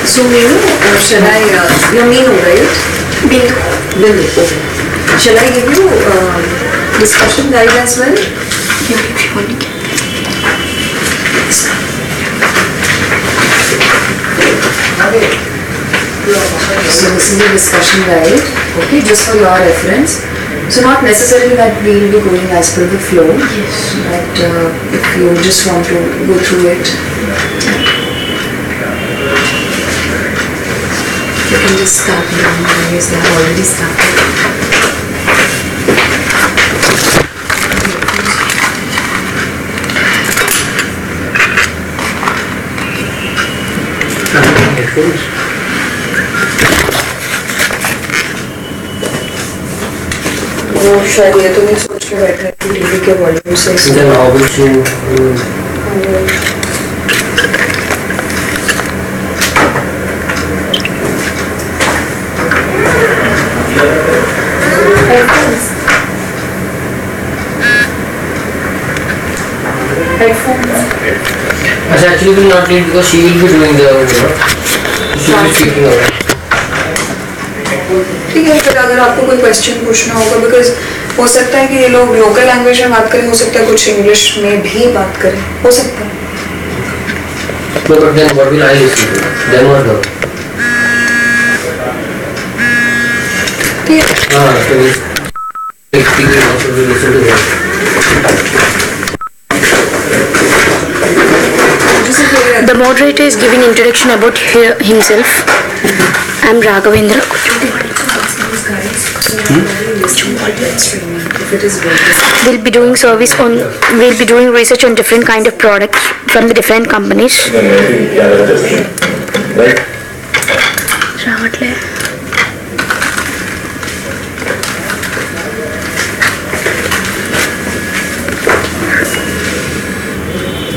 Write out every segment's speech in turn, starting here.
So, shall I, your Meenu, right? Bindu. Bindu, okay. Shall I give you discussion guide as well? So this is the discussion guide, okay, just for your reference. So not necessarily that we will be going as per the flow, Yes. but if you just want to go through it, you can just start now, because they have already started. Headphones. वो शायद ये तो मैं सोच के बैठा कि TV के वॉल्यूम से Then how will you? As actually will not need because she will be doing the she will be speaking over. ठीक है फिर अगर आपको कोई क्वेश्चन पूछना होगा बिकॉज हो सकता है कि ये लोग लोकल लैंग्वेज में बात करें हो सकता है कुछ इंग्लिश में भी बात करें हो सकता है No, but then what will I listen to? Then what now? ठीक है So this speaking also will listen to her. The moderator is giving introduction about himself. I'm Raghavendra. We'll be doing service on. We'll be doing research on different kind of products from the different companies. Right? रावटले.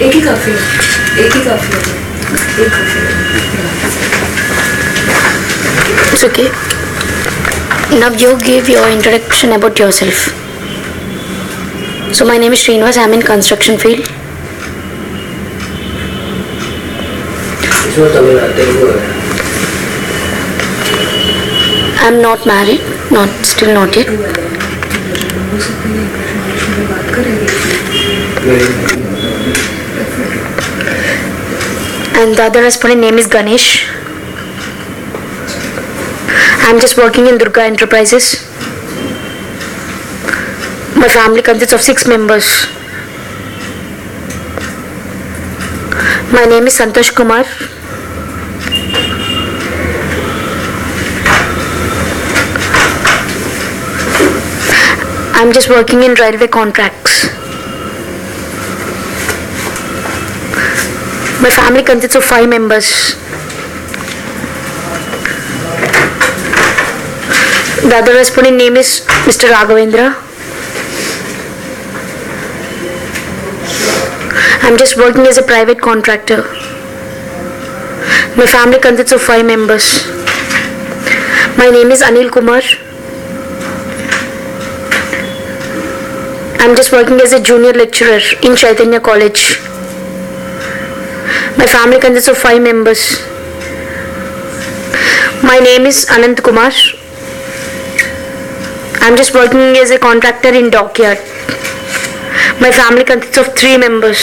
एक ही काफी है एक काफी है It's okay. Now you give your introduction about yourself. So my name is Srinivas. I'm in construction field. इसमें तमिल तेलुगु है. I'm not married. Still not yet. And the other respondent name is Ganesh. I'm just working in Durga Enterprises. My family consists of 6 members. My name is Santosh Kumar. I'm just working in railway contracts. My family consists of 5 members. The other respondent name is Mr. Raghavendra. I'm just working as a private contractor. My family consists of 5 members. My name is Anil Kumar. I'm just working as a junior lecturer in Chaitanya College. My family consists of 5 members. My name is Anant Kumar. I'm just working as a contractor in dockyard. My family consists of 3 members.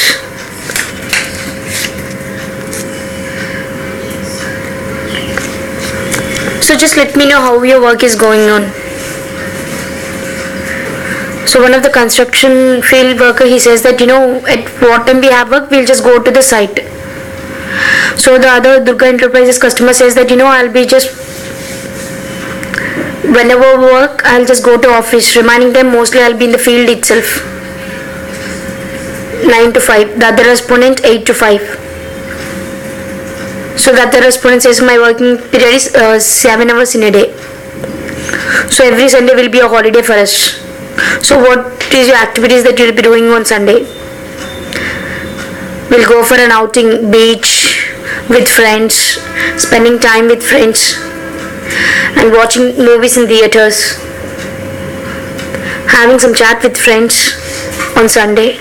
So just let me know how your work is going on. So one of the construction field worker, he says that at what time we have work, we'll just go to the site. So the other Durga Enterprises customer says that I'll be just whenever work I'll just go to office. Remaining time mostly I'll be in the field itself. 9 to 5. The other respondent 8 to 5. So the other respondent says my working period is 7 hours in a day. So every Sunday will be a holiday for us. So what is your activities that you'll be doing on Sunday? We'll go for an outing, beach, with friends, spending time with friends, and watching movies in theaters, having some chat with friends on Sunday.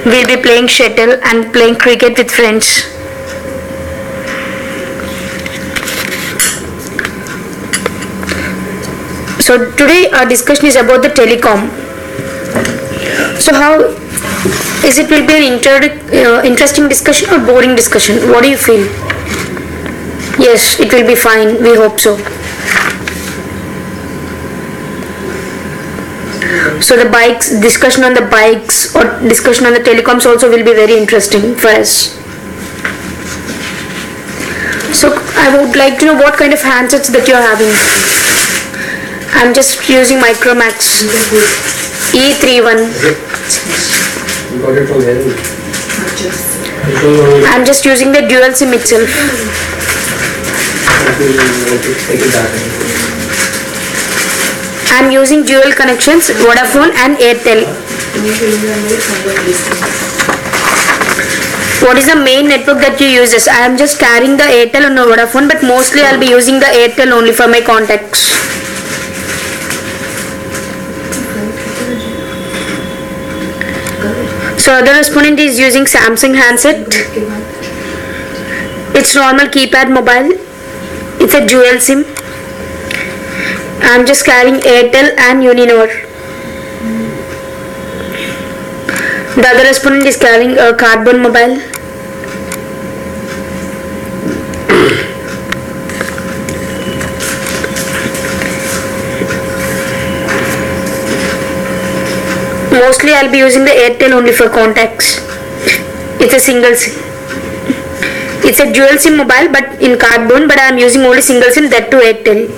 We'll be playing shuttle and playing cricket with friends. So today our discussion is about the telecom. So how is it will be an interesting discussion or boring discussion? What do you feel? Yes, it will be fine. We hope so. So the bikes, discussion on the bikes or discussion on the telecoms also will be very interesting for us. So I would like to know what kind of handsets that you are having. I'm just using Micromax E31. You got it from here. I'm just using the dual SIM itself. Take it back. I'm using dual connections, Vodafone and Airtel. What is the main network that you use? I am just carrying the Airtel and Vodafone, but mostly I'll be using the Airtel only for my contacts. So other respondent is using Samsung handset. It's normal keypad mobile. It's a dual SIM. I'm just carrying Airtel and Uninor. The other respondent is carrying a Carbon mobile. Mostly I'll be using the Airtel only for contacts. It's a single SIM. It's a dual SIM mobile but in Carbon, but I'm using only single SIM, that to Airtel.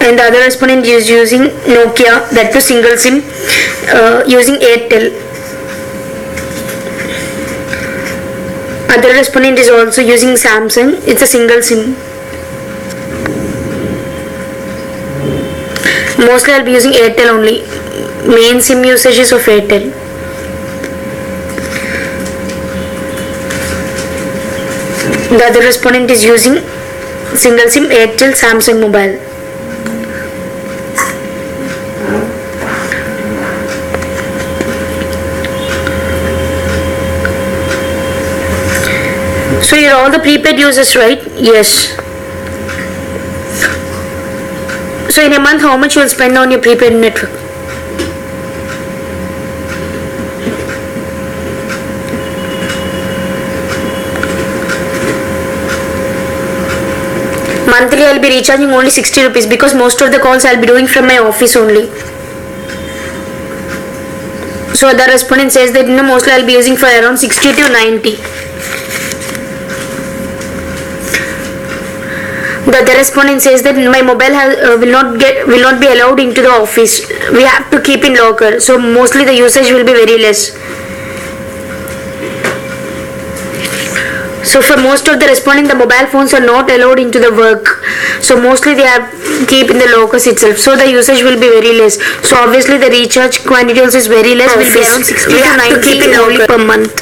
And the other respondent is using Nokia, that to single SIM, using Airtel. Other respondent is also using Samsung, it's a single SIM. Mostly I'll be using Airtel only. Main SIM usage is of Airtel. The other respondent is using single SIM Airtel Samsung mobile. So you're all the prepaid users, right? Yes. So in a month, how much you will spend on your prepaid network? Monthly I'll be recharging only 60 rupees because most of the calls I'll be doing from my office only. So the respondent says that mostly I'll be using for around 60 to 90. The other respondent says that my mobile will not be allowed into the office. We have to keep in locker, so mostly the usage will be very less. So for most of the respondent, the mobile phones are not allowed into the work. So mostly they are keep in the lockers itself. So the usage will be very less. So obviously the recharge quantity also is very less. Will be around 60 to 90 only per month.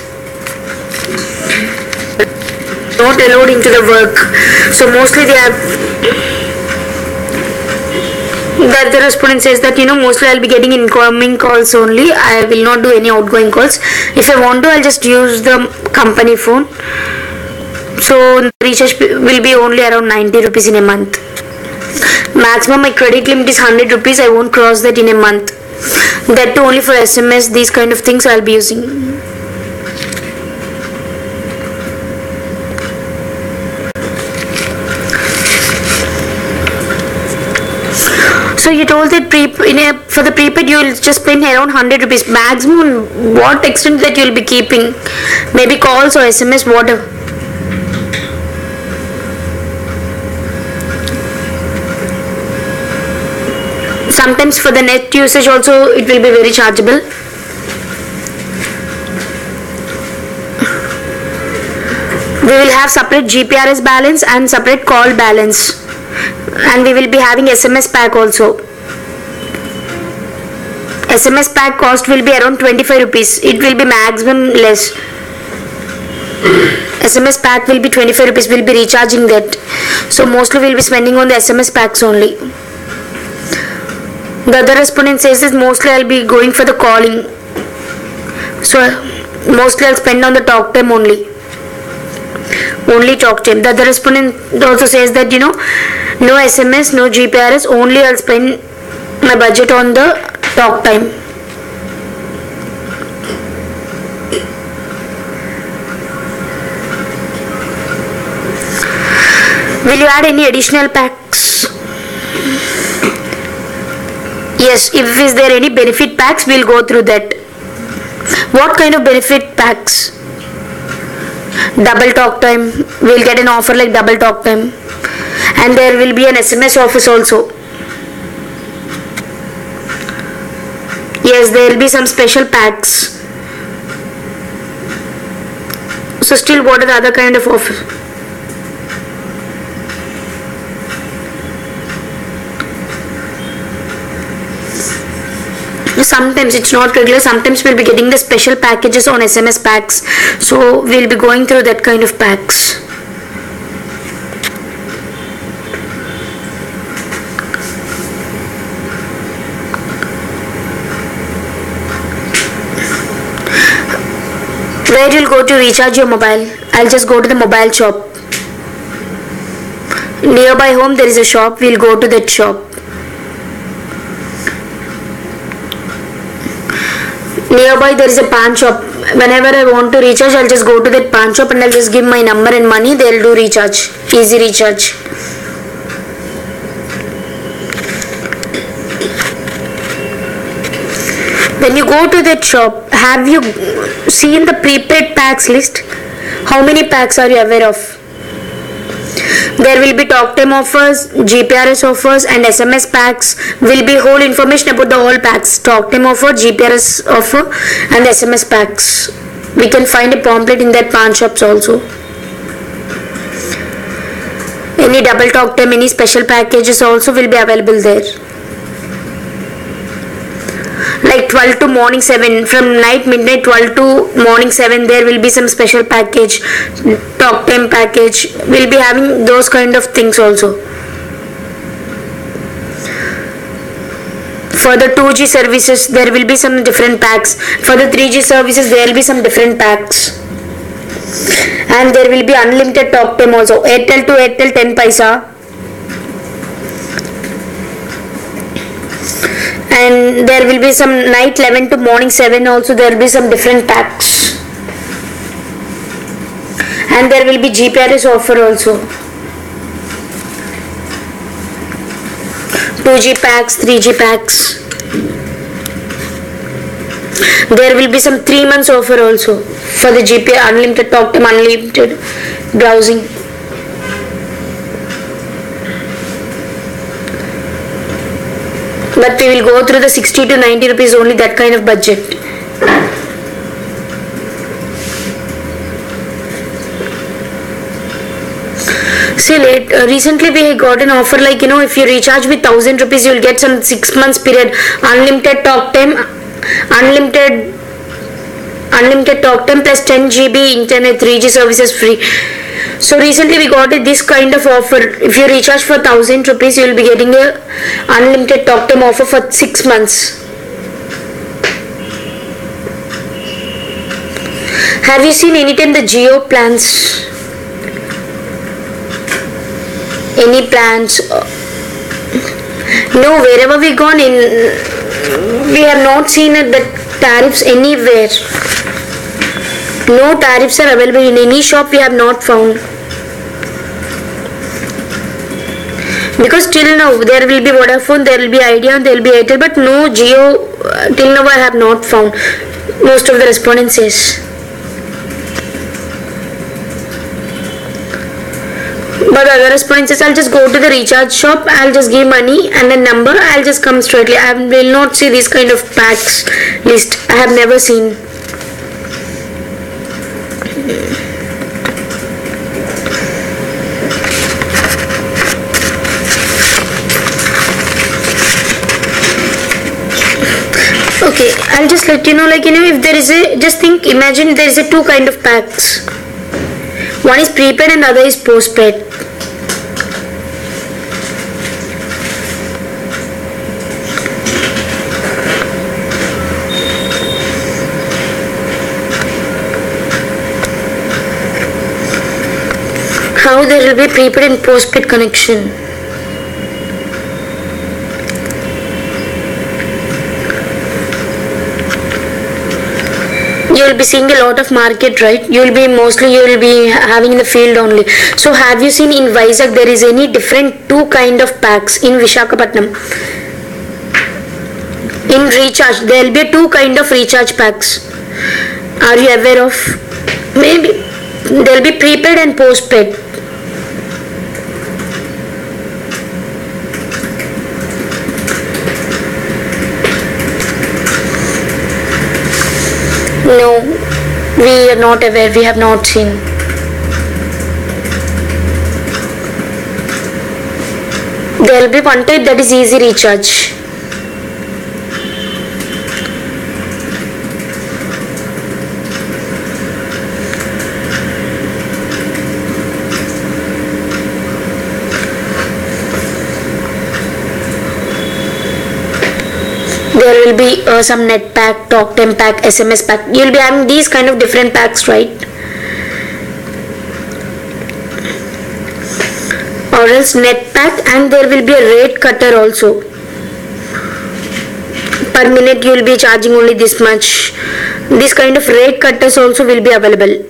Not allowed into the work. So mostly they are. The respondent says that mostly I'll be getting incoming calls only. I will not do any outgoing calls. If I want to, I'll just use the company phone. So the recharge will be only around 90 rupees in a month. Maximum my credit limit is 100 rupees. I won't cross that in a month. That too only for SMS. These kind of things I'll be using. So you told that for the prepaid you will just spend around 100 rupees. Maximum what extent that you will be keeping? Maybe calls or SMS, whatever. Sometimes for the net usage also it will be very chargeable. We will have separate GPRS balance and separate call balance. And we will be having SMS pack also. SMS pack cost will be around 25 rupees. It will be maximum less. SMS pack will be 25 rupees. We'll be recharging that. So mostly we'll be spending on the SMS packs only. The other respondent says that mostly I'll be going for the calling. So mostly I'll spend on the talk time only. only talk time. The other respondent also says that no SMS, no GPRS, only I'll spend my budget on the talk time. Will you add any additional packs? Yes, if is there any benefit packs, we'll go through that. What kind of benefit packs? Double talk time. We'll get an offer like double talk time. And there will be an SMS offers also. Yes, there will be some special packs. So still, what are the other kind of offers? Sometimes it's not regular, sometimes we'll be getting the special packages on SMS packs, so we'll be going through that kind of packs. Where you'll go to recharge your mobile? I'll just go to the mobile shop. Nearby home there is a shop, we'll go to that shop. Nearby there is a pan shop. Whenever I want to recharge, I'll just go to that pan shop and I'll just give my number and money. They'll do recharge, easy recharge. When you go to that shop, have you seen the prepaid packs list? How many packs are you aware of? There will be talk time offers, GPRS offers and SMS packs. Will be whole information about the whole packs. Talk time offer, GPRS offer and SMS packs. We can find a pamphlet in that pawn shops also. Any double talk time, any special packages also will be available there. Like 12 to morning 7, from night midnight 12 to morning 7, there will be some special package, talk time package. We'll be having those kind of things also. For the 2G services, there will be some different packs. For the 3G services, there will be some different packs. And there will be unlimited talk time also. Airtel to Airtel 10 paisa. And there will be some night 11 to morning 7 also, there will be some different packs. And there will be GPRS offer also. 2G packs, 3G packs. There will be some 3 months offer also for the GP, unlimited talk time, unlimited browsing. But we will go through the 60 to 90 rupees only, that kind of budget. See, recently we got an offer like, if you recharge with 1000 rupees, you will get some 6 months period, unlimited talk time, unlimited talk time plus 10 GB internet, 3G services free. So recently we got this kind of offer. If you recharge for 1000 rupees, you will be getting a unlimited talk time offer for 6 months. Have you seen anytime the Jio plans? Any plans? No, wherever we gone in, we have not seen the tariffs anywhere. No tariffs are available in any shop, we have not found. Because till now there will be Vodafone, there will be Idea, and there will be Airtel, but no Jio, till now I have not found. Most of the respondents says. But the other respondents says, I'll just go to the recharge shop, I'll just give money and a number, I'll just come straightly. I will not see this kind of packs list. I have never seen. Okay, I'll just let you know, if there is imagine there is a 2 kind of packs. One is prepaid and the other is postpaid. How there will be prepaid and postpaid connection? You will be seeing a lot of market, right? You will be having in the field only. So have you seen in Vizag there is any different two kind of packs in Vishakhapatnam? In recharge, there will be two kind of recharge packs. Are you aware of? Maybe there will be prepaid and postpaid. No, we are not aware, we have not seen. There will be one type that is easy recharge. There will be some net pack, talk time pack, SMS pack. You will be having these kind of different packs, right? Or else net pack, and there will be a rate cutter also. Per minute you will be charging only this much. This kind of rate cutters also will be available.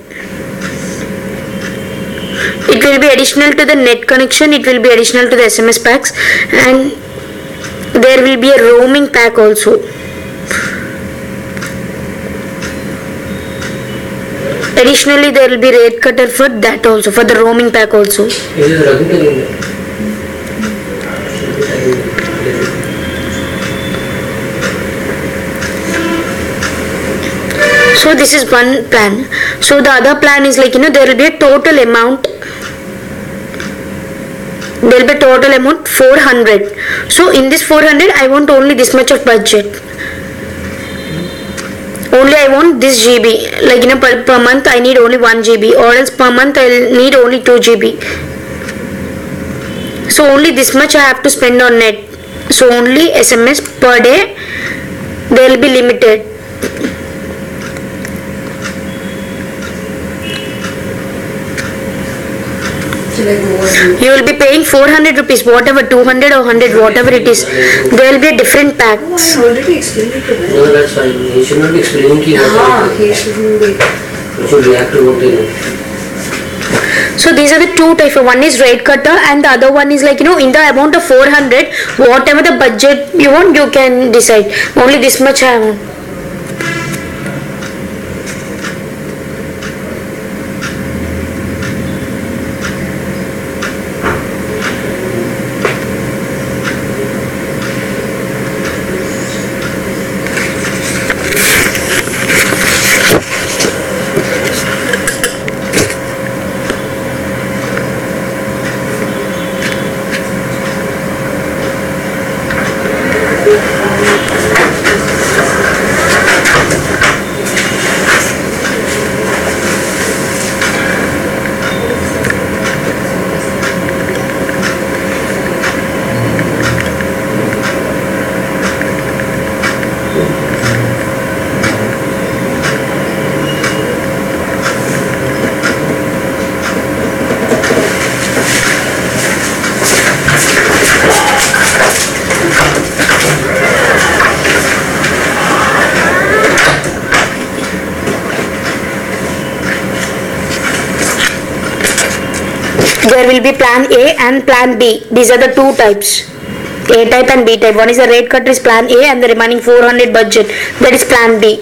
It will be additional to the net connection, it will be additional to the SMS packs, and there will be a roaming pack also. Additionally, there will be rate cutter for that also, for the roaming pack also. So this is one plan. So the other plan is like, there will be a total amount. There will be total amount 400. So in this 400, I want only this much of budget. Only I want this GB. Like per month I need only 1 GB, or else per month I will need only 2 GB. So only this much I have to spend on net. So only SMS per day they will be limited. You will be paying 400 rupees, whatever, 200 or 100, whatever it is. There will be a different packs. I already explained it to them. No, that's fine. He should not be explaining to you. He shouldn't be. You should react to what they know. So these are the two types. One is rate cutter and the other one is like, in the amount of 400, whatever the budget you want, you can decide. Only this much I want. There will be plan A and plan B. These are the two types. A type and B type. One is the rate cutter is plan A and the remaining 400 budget, that is plan B.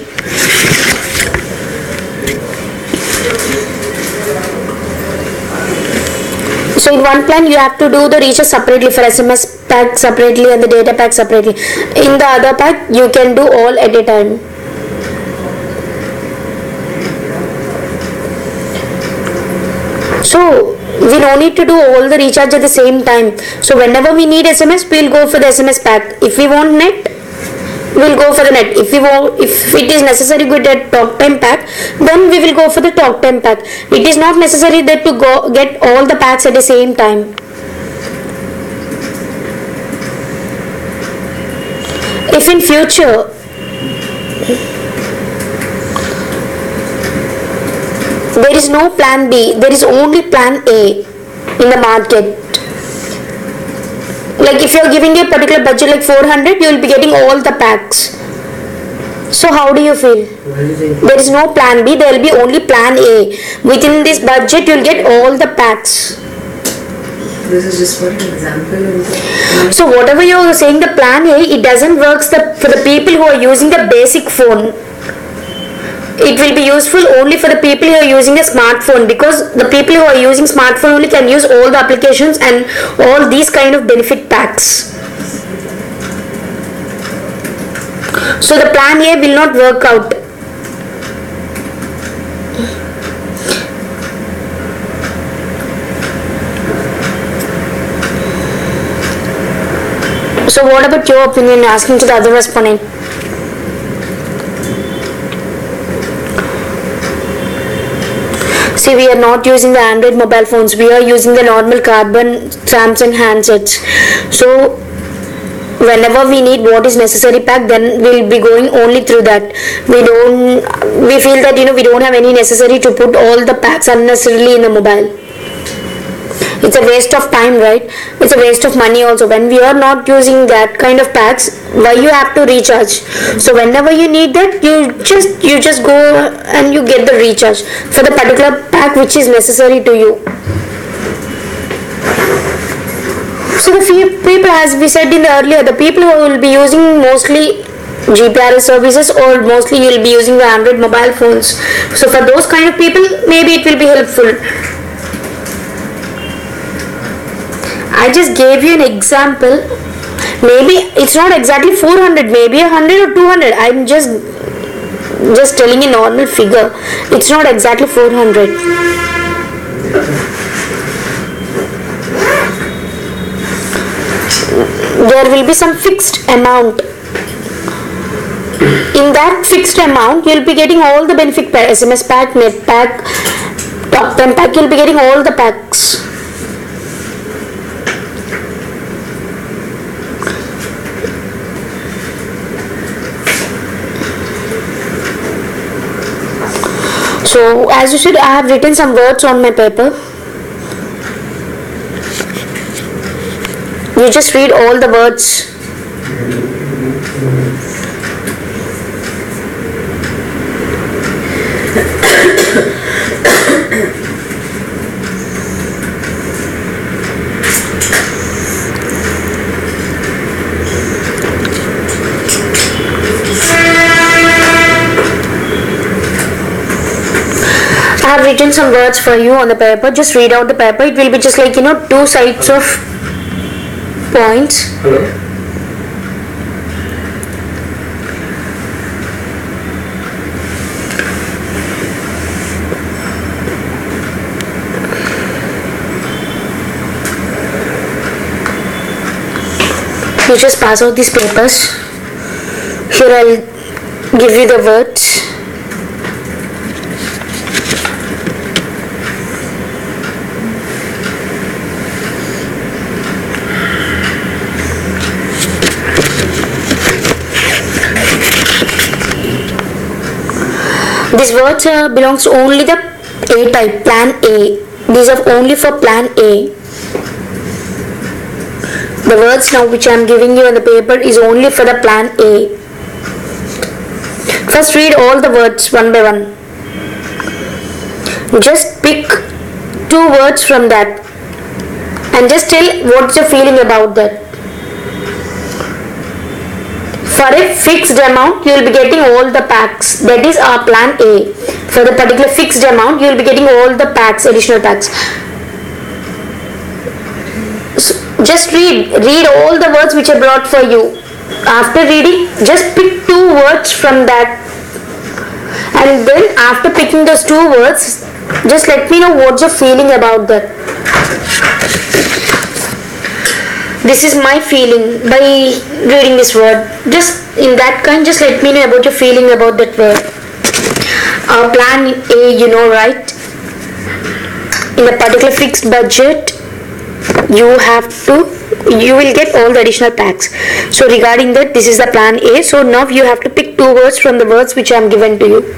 So in one plan you have to do the recharge separately, for SMS pack separately and the data pack separately. In the other pack you can do all at a time. So we don't need to do all the recharge at the same time. So whenever we need SMS, we'll go for the SMS pack. If we want net, we'll go for the net. If it is necessary to get talk time pack, then we will go for the talk time pack. It is not necessary that to go get all the packs at the same time. If in future there is no plan B, there is only plan A. in the market. Like if you're giving a particular budget like 400, you will be getting all the packs. So how do you feel? There is no plan B, there will be only plan A. Within this budget, you'll get all the packs. This is just for an example. So whatever you're saying, the plan A, it doesn't work for the people who are using the basic phone. It will be useful only for the people who are using a smartphone, because the people who are using smartphone only can use all the applications and all these kind of benefit packs. So the plan A will not work out. So what about your opinion, asking to the other respondent? See, we are not using the Android mobile phones, we are using the normal carbon Samsung handsets. So whenever we need what is necessary pack, then we'll be going only through that. We feel that we don't have any necessary to put all the packs unnecessarily in the mobile. It's a waste of time, right? It's a waste of money also. When we are not using that kind of packs, why you have to recharge? So whenever you need that, you just go and you get the recharge for the particular pack which is necessary to you. So the people, as we said in the earlier, the people who will be using mostly GPRS services, or mostly you will be using the Android mobile phones. So for those kind of people, maybe it will be helpful. I just gave you an example. Maybe it's not exactly 400, maybe 100 or 200. I'm just telling a normal figure. It's not exactly 400. There will be some fixed amount. In that fixed amount, you'll be getting all the benefit pack, SMS pack, net pack, top 10 pack. You'll be getting all the packs. So as you should, I have written some words on my paper. You just read all the words. I have written some words for you on the paper. Just read out the paper. It will be just like two sides of points. Hello? You just pass out these papers. Here I'll give you the words. These words belongs to only the A type, plan A. These are only for plan A. The words now which I am giving you on the paper is only for the plan A. First read all the words one by one. Just pick 2 words from that and just tell what's your feeling about that. For a fixed amount, you will be getting all the packs. That is our plan A. For the particular fixed amount, you will be getting all the packs, additional packs. So just read all the words which I brought for you. After reading, just pick 2 words from that. And then after picking those 2 words, just let me know what's your feeling about that. This is my feeling by reading this word. Just in that kind, just let me know about your feeling about that word. Our plan A, right? In a particular fixed budget, you will get all the additional packs. So regarding that, this is the plan A. So now you have to pick 2 words from the words which I am given to you.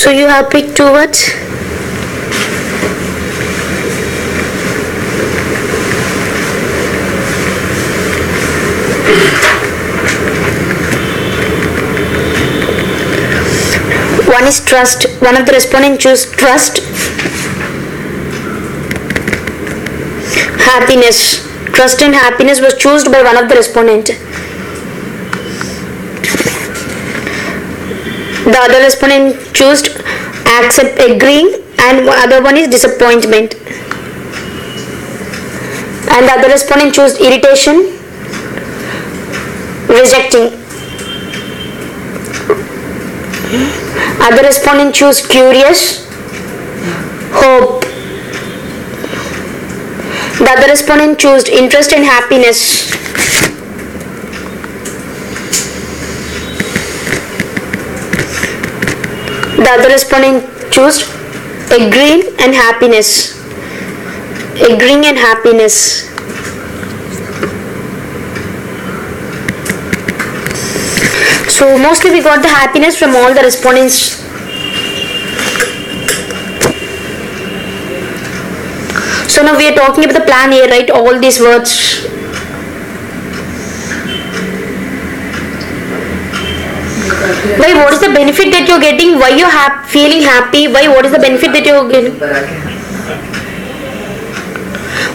So you have picked two words. One is trust. One of the respondents choose trust. Happiness. Trust and happiness was chosen by one of the respondents. The other respondent chose accept, agreeing, and other one is disappointment. And the other respondent chose irritation, rejecting. Other respondent choose curious, hope. The other respondent chose interest and happiness. The other respondent choose agreeing and happiness. Agreeing and happiness. So mostly we got the happiness from all the respondents. So now we are talking about the plan A, right? All these words. Why? What is the benefit that you're getting? Why you're feeling happy? Why? What is the benefit that you're getting?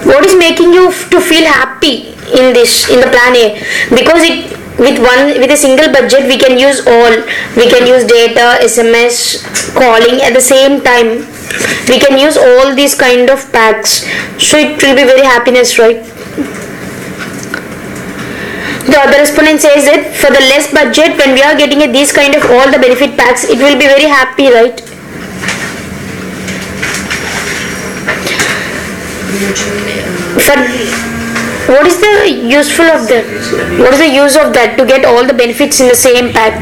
What is making you to feel happy in the plan A? Because with a single budget we can use all. We can use data, SMS, calling at the same time. We can use all these kind of packs. So it will be very happiness, right? The other respondent says that for the less budget, when we are getting these kind of all the benefit packs, it will be very happy, right? What is the useful of that? What is the use of that to get all the benefits in the same pack?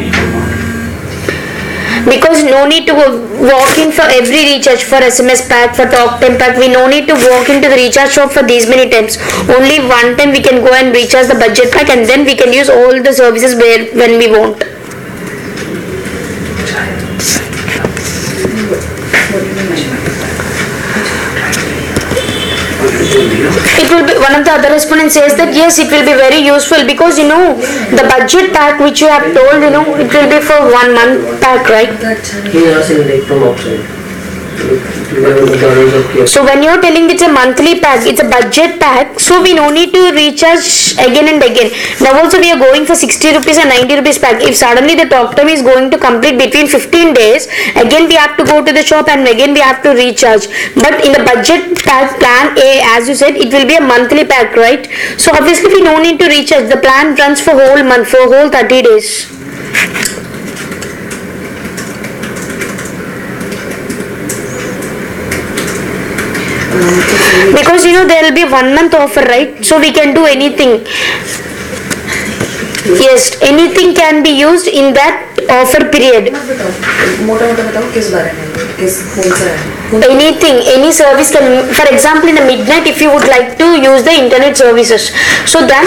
Because no need to walk in for every recharge, for SMS pack, for talk time pack. We no need to walk into the recharge shop for these many times. Only one time we can go and recharge the budget pack, and then we can use all the services when we want. It will be, one of the other respondents says that yes, it will be very useful because the budget pack which you have told, it will be for 1 month pack, right? He is asking like from outside. So when you're telling it's a monthly pack, it's a budget pack, so we no need to recharge again and again. Now also we are going for 60 rupees and 90 rupees pack. If suddenly the talk time is going to complete between 15 days, again we have to go to the shop and again we have to recharge. But in the budget pack plan A, as you said, it will be a monthly pack, right? So obviously we no need to recharge. The plan runs for whole month, for whole 30 days. Because there will be 1 month offer, right? So we can do anything. Yes, anything can be used in that offer period. Anything, any service can, for example in the midnight if you would like to use the internet services, so then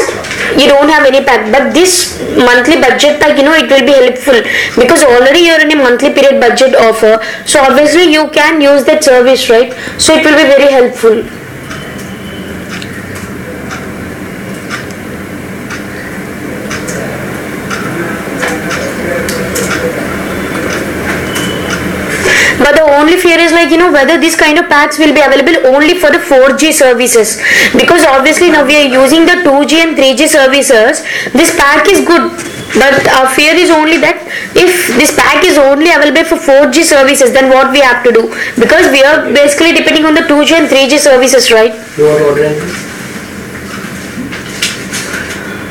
you don't have any pack, but this monthly budget pack, it will be helpful because already you're in a monthly period budget offer, so obviously you can use that service, right? So it will be very helpful. But the only fear is whether this kind of packs will be available only for the 4G services, because obviously now we are using the 2G and 3G services. This pack is good, but our fear is only that if this pack is only available for 4G services, then what we have to do, because we are basically depending on the 2G and 3G services, right?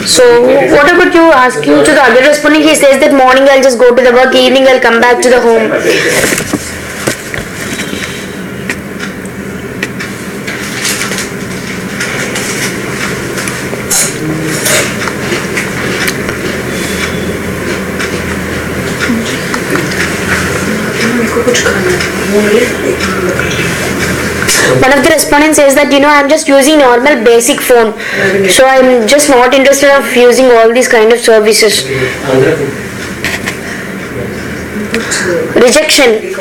So what about you asking to the other respondent? He says that morning I'll just go to the work, evening I'll come back to the home. One of the respondents says that I'm just using normal basic phone, so I'm just not interested of using all these kind of services. Rejection.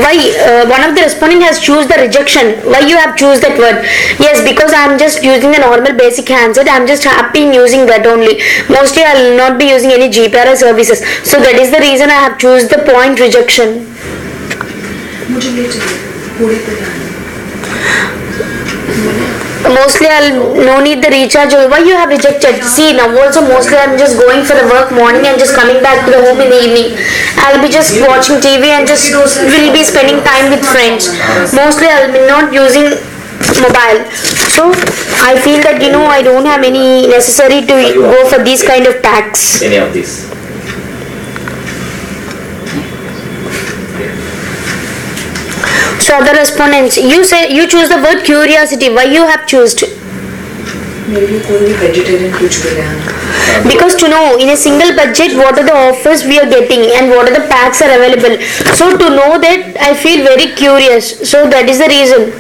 Why one of the respondent has choose the rejection? Why you have choose that word? Yes, because I am just using the normal basic handset. I am just happy in using that only. Mostly I will not be using any GPRS services. So that is the reason I have choose the point rejection. मुझे ये चाहिए पूरी तरह Mostly I'll no need the recharge. Why you have rejected? See now also mostly I'm just going for the work morning and just coming back to the home in the evening. I'll be just watching TV and just will be spending time with friends. Mostly I'll be not using mobile. So I feel that I don't have any necessary to go for these kind of packs. Any of these? So other respondents, you say you choose the word curiosity. Why you have chosen? मेरे लिए कोई भी vegetarian कुछ भी ले आना Because to know in a single budget what are the offers we are getting and what are the packs are available. So to know that I feel very curious. So that is the reason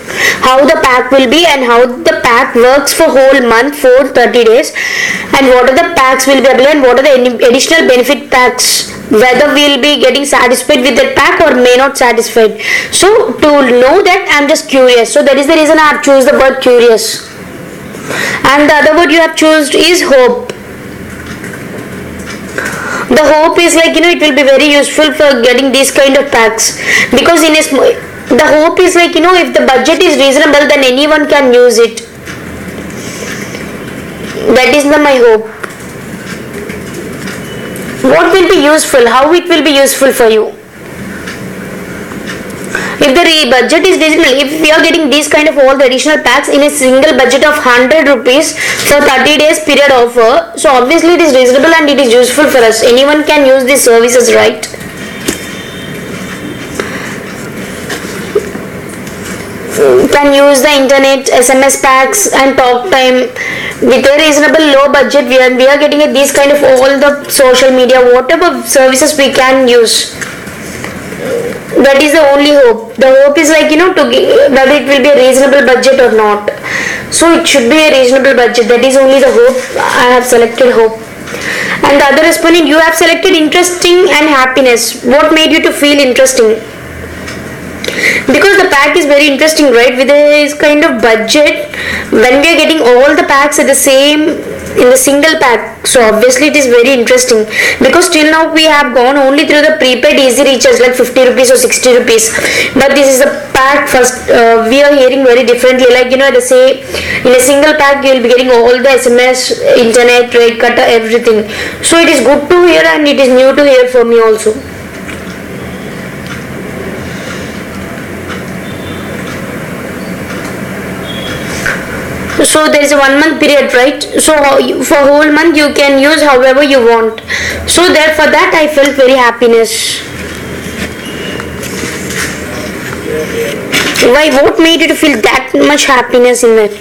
how the pack will be and how the pack works for whole month for 30 days and what are the packs will be available and what are the additional benefit packs, whether we will be getting satisfied with that pack or may not satisfied. So to know that I am just curious. So that is the reason I have choose the word curious. And the other word you have chosen is hope. The hope is like it will be very useful for getting these kind of packs because the hope is like if the budget is reasonable then anyone can use it. That is my hope. What will be useful? How it will be useful for you? If the budget is reasonable, if we are getting these kind of all the additional packs in a single budget of 100 rupees for 30 days period offer, so obviously it is reasonable and it is useful for us. Anyone can use these services, right? Can use the internet, SMS packs and talk time with a reasonable low budget. We are getting these kind of all the social media, whatever services we can use. That is the only hope. The hope is like whether it will be a reasonable budget or not. So it should be a reasonable budget. That is only the hope. I have selected hope. And the other respondent, you have selected interesting and happiness. What made you to feel interesting? Because the pack is very interesting, right? With this kind of budget, when we are getting all the packs at the same in the single pack, so obviously it is very interesting because till now we have gone only through the prepaid easy recharge like 50 rupees or 60 rupees, but this is a pack first. We are hearing very differently, like they say in a single pack you will be getting all the SMS, internet, rate cut, everything. So it is good to hear and it is new to hear for me also. So there is a 1 month period, right? So for whole month you can use however you want. So therefore that I felt very happiness. Why? What made you to feel that much happiness in that?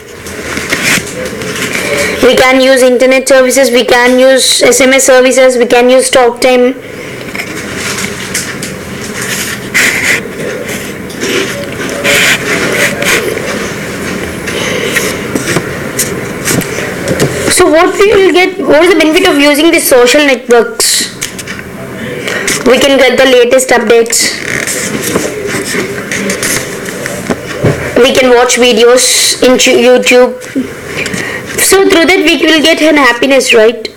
We can use internet services, we can use SMS services, we can use talk time. So what we will get, what is the benefit of using these social networks? We can get the latest updates. We can watch videos in YouTube. So through that we will get an happiness, right?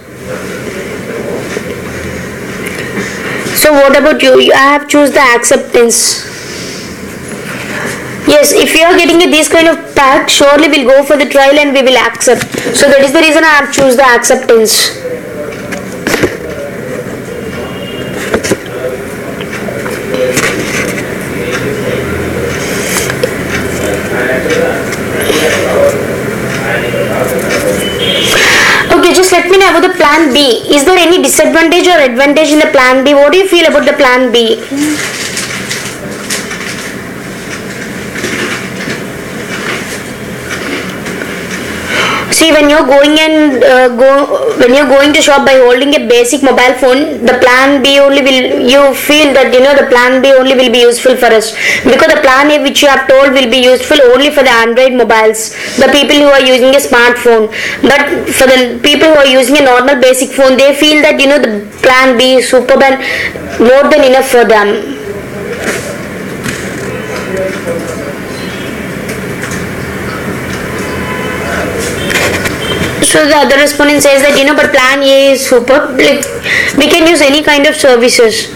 So what about you? I have choose the acceptance. Yes, if you are getting this kind of pack, surely we'll go for the trial and we will accept. So that is the reason I have choose the acceptance. Okay, just let me know about the plan B. Is there any disadvantage or advantage in the plan B? What do you feel about the plan B? See, when you're going and when you're going to shop by holding a basic mobile phone, the plan B only will, you feel that the plan B only will be useful for us, because the plan A which you have told will be useful only for the Android mobiles, the people who are using a smartphone. But for the people who are using a normal basic phone, they feel that the plan B is superb and more than enough for them. So the other respondent says that but plan A is superb. Like, we can use any kind of services.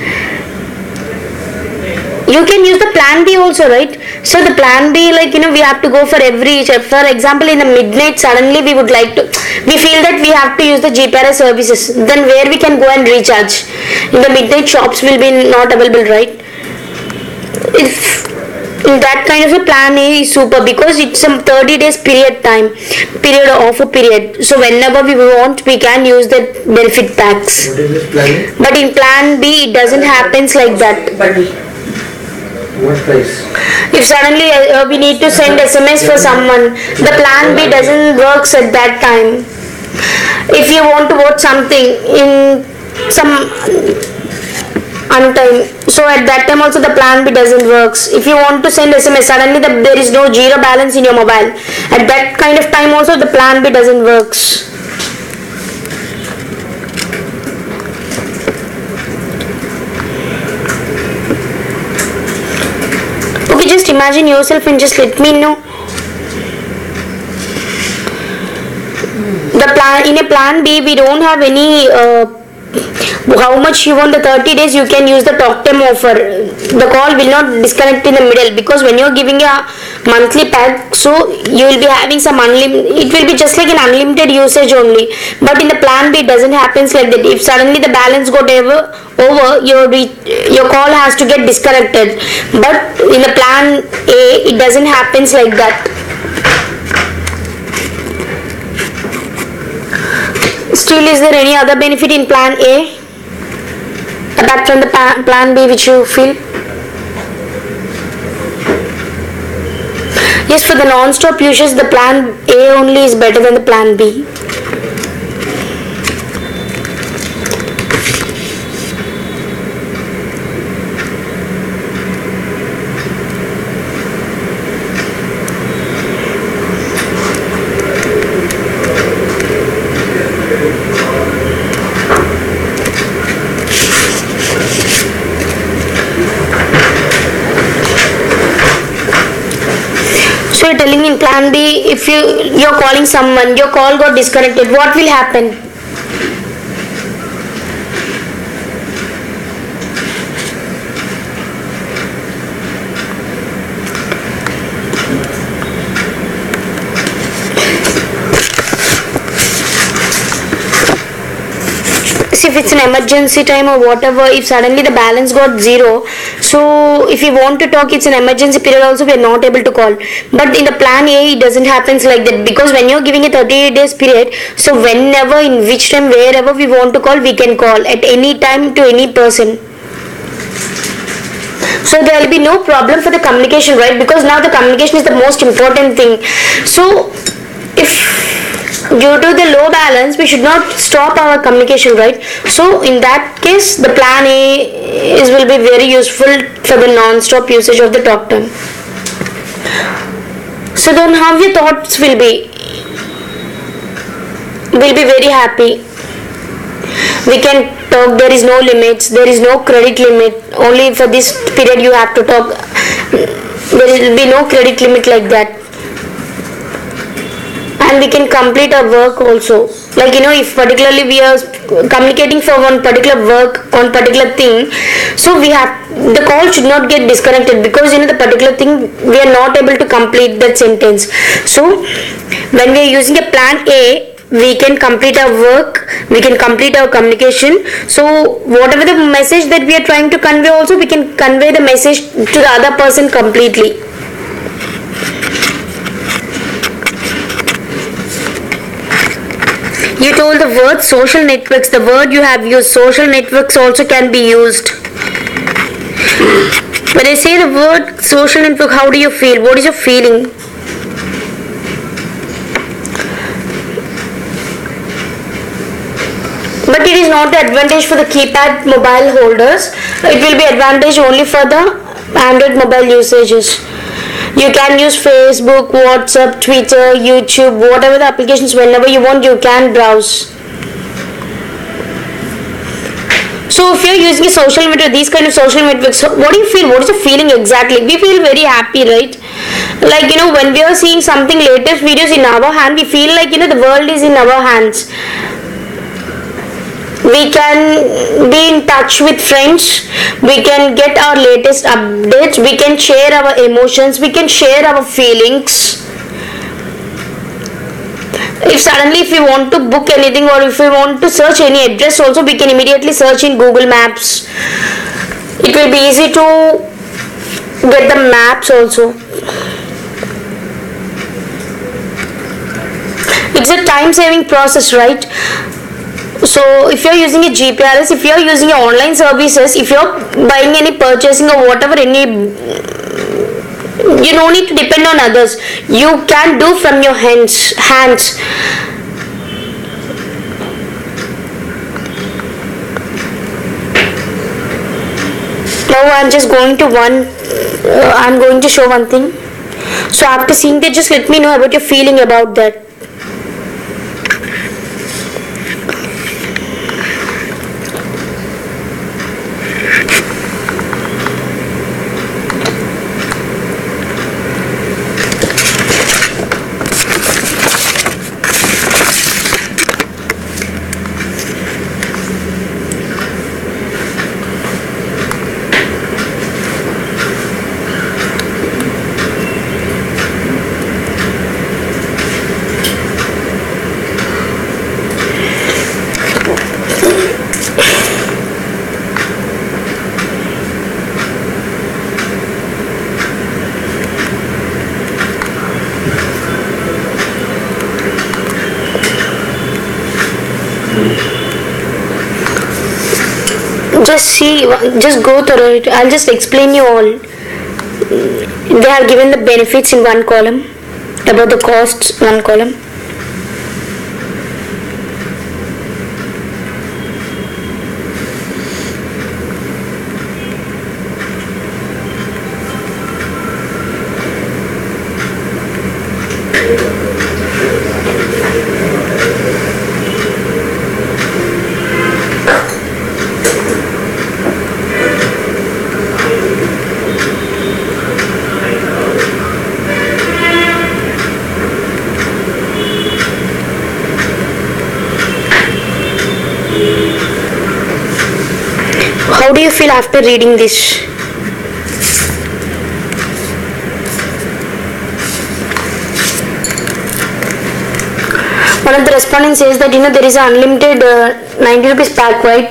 You can use the plan B also, right? So the plan B, we have to go for every, for example, in the midnight suddenly we feel that we have to use the GPRS services. Then where we can go and recharge? In the midnight shops will be not available, right? If that kind of a plan A is super, because it's some 30 days period offer period. So whenever we want, we can use the benefit packs. What is this plan? But in plan B, it doesn't happens like that. What price? If suddenly we need to send SMS for someone, the plan B doesn't works at that time. If you want to watch something in some untime, so at that time also the plan B doesn't works. If you want to send SMS, suddenly there is no zero balance in your mobile. At that kind of time also the plan B doesn't works. Okay, just imagine yourself and just let me know. In a plan B, we don't have any how much you want the 30 days, you can use the talk time offer. The call will not disconnect in the middle, because when you're giving a monthly pack, so you will be having some it will be just like an unlimited usage only. But in the plan B, it doesn't happen like that. If suddenly the balance got over, your call has to get disconnected. But in the plan A, it doesn't happen like that. Still, is there any other benefit in plan A apart from the plan B which you feel? Yes, for the non-stop users, the plan A only is better than the plan B. So you're telling in plan B, if you're calling someone, your call got disconnected, what will happen? If it's an emergency time or whatever, if suddenly the balance got zero, so if you want to talk, it's an emergency period also, we are not able to call. But in the plan A, it doesn't happen like that, because when you're giving a 30 days period, so whenever, in which time, wherever we want to call, we can call at any time to any person. So there will be no problem for the communication, right? Because now the communication is the most important thing. So if due to the low balance, we should not stop our communication, right? So in that case, the plan A will be very useful for the non-stop usage of the talk time. So then how your thoughts will be? We'll be very happy. We can talk, there is no limits, there is no credit limit, only for this period you have to talk. There will be no credit limit like that. And we can complete our work also. Like if particularly we are communicating for one particular work on particular thing, so the call should not get disconnected, because the particular thing we are not able to complete that sentence. So when we are using a plan A, we can complete our work, we can complete our communication. So whatever the message that we are trying to convey also, we can convey the message to the other person completely. You told the word social networks, the word you have used, social networks also can be used. When I say the word social network, how do you feel? What is your feeling? But it is not the advantage for the keypad mobile holders. It will be advantage only for the Android mobile usages. You can use Facebook, WhatsApp, Twitter, YouTube, whatever the applications, whenever you want you can browse. So if you're using a social media, these kind of social networks, what do you feel? What is the feeling exactly? We feel very happy, right? Like, when we are seeing something latest videos in our hand, we feel like, the world is in our hands. We can be in touch with friends, we can get our latest updates, we can share our emotions, we can share our feelings. If we want to book anything or if we want to search any address also, we can immediately search in Google Maps. It will be easy to get the maps also. It's a time saving process, right? So if you're using a GPRS, if you're using your online services, if you're buying any purchasing or whatever, you don't need to depend on others. You can do from your hands. Now I'm going to show one thing. So after seeing that, just let me know about your feeling about that. Just go through it. I'll just explain you all. They have given the benefits in one column, about the costs one column. How do you feel after reading this? One of the respondents says that there is an unlimited 90 rupees pack, right?